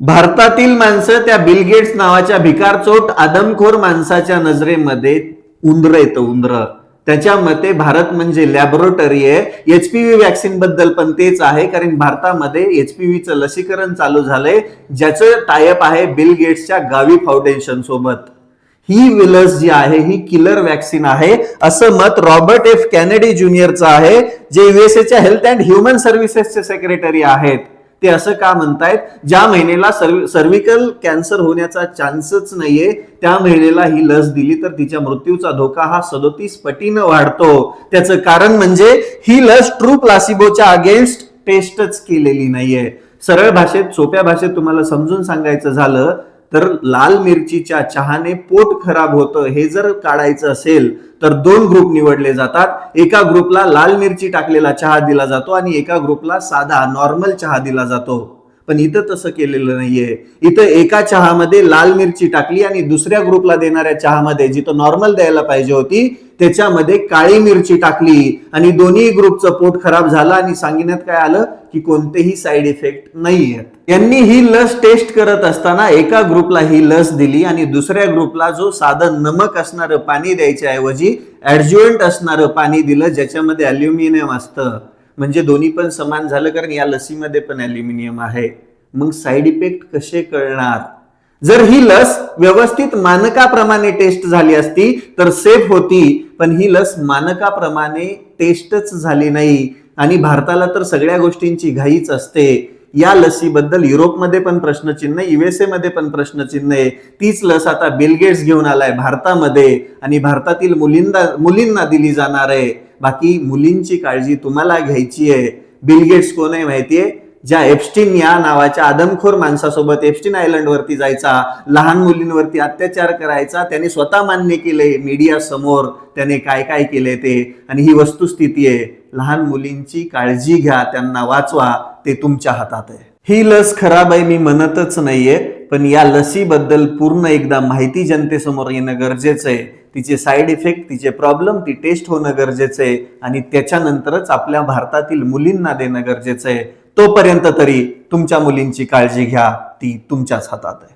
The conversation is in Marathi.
भारतातील माणसं त्या बिल गेट्स नावाच्या भिकारचोट आदमखोर माणसाच्या नजरेमध्ये उंदर येतं, उंदर. त्याच्या मते भारत म्हणजे लॅबोरेटरी आहे. एचपीव्ही वॅक्सिन बद्दल पण तेच आहे, कारण भारतामध्ये एचपीव्हीचं लसीकरण चालू झालंय, ज्याचं टायअप आहे बिल गेट्सच्या गावी फाउंडेशन सोबत. ही लस जी आहे ही किलर वॅक्सिन आहे, असं मत रॉबर्ट एफ कॅनेडी ज्युनियरचं आहे, जे युएसएच्या हेल्थ अँड ह्युमन सर्व्हिसेसचे सेक्रेटरी आहेत. ते असं का म्हणतायत? ज्या महिनेला सर्व्हिकल कॅन्सर होण्याचा चान्सच नाहीये, त्या महिनेला ही लस दिली तर तिच्या मृत्यूचा धोका हा 37 पटीनं वाढतो. त्याचं कारण म्हणजे ही लस ट्रू प्लासिबोच्या अगेन्स्ट टेस्टच केलेली नाहीये. सरळ भाषेत, सोप्या भाषेत तुम्हाला समजून सांगायचं झालं तर लाल मिरचीच्या चहाने पोट खराब होतं हे जर काढायचं असेल तर दोन ग्रुप निवडले जातात. एका ग्रुपला लाल मिरची टाकलेला चहा दिला जातो आणि एका ग्रुपला साधा नॉर्मल चहा दिला जातो. पण इथं तसं केलेलं नाहीये. इथं एका चहामध्ये लाल मिरची टाकली आणि दुसऱ्या ग्रुपला देणाऱ्या चहामध्ये, जिथं नॉर्मल द्यायला पाहिजे होती, त्याच्यामध्ये काळी मिरची टाकली आणि दोन्ही ग्रुपचं पोट खराब झालं आणि सांगण्यात काय आलं की कोणतेही साईड इफेक्ट नाहीये. यांनी ही लस टेस्ट करत असताना एका ग्रुपला ही लस दिली आणि दुसऱ्या ग्रुपला जो साधं नमक असणारं पाणी द्यायच्या ऐवजी ऍडज्युएंट असणारं पाणी दिलं, ज्याच्यामध्ये अल्युमिनियम असतं. म्हणजे दोन्ही पण समान झालं, कारण या लसीमध्ये पण अल्युमिनियम आहे. मग साईड इफेक्ट कसे कळणार? जर ही लस व्यवस्थित मानकाप्रमाणे टेस्ट झाली असती तर सेफ होती, पण ही लस मानकाप्रमाणे टेस्टच झाली नाही आणि भारताला तर सगळ्या गोष्टींची घाईच असते. या लसीबद्दल युरोपमध्ये पण प्रश्नचिन्ह, युएसए मध्ये पण प्रश्नचिन्ह आहे. तीच लस आता बिल गेट्स घेऊन आलाय भारतामध्ये आणि भारतातील मुलींना दिली जाणार आहे. बाकी मुलींची काळजी तुम्हाला घ्यायची आहे. बिल गेट्स कोण आहे माहितीये? ज्या एप्स्टीन या नावाच्या आदमखोर माणसासोबत एप्स्टीन आयलंड वरती जायचा, लहान मुलींवरती अत्याचार करायचा, त्याने स्वतः मान्य केले मीडिया समोर त्याने काय काय केले ते. आणि ही वस्तुस्थिती आहे. लहान मुलींची काळजी घ्या, त्यांना वाचवा, ते तुमच्या हातात आहे. ही लस खराब आहे मी म्हणतच नाहीये, पण या लसीबद्दल पूर्ण एकदा माहिती जनतेसमोर येणं गरजेचं आहे. तिचे साईड इफेक्ट, तिचे प्रॉब्लेम, ती टेस्ट होणं गरजेचं आहे आणि त्याच्यानंतरच आपल्या भारतातील मुलींना देणं गरजेचं आहे. तोपर्यंत तरी तुमच्या मुलींची काळजी घ्या, ती तुमच्याच हातात आहे.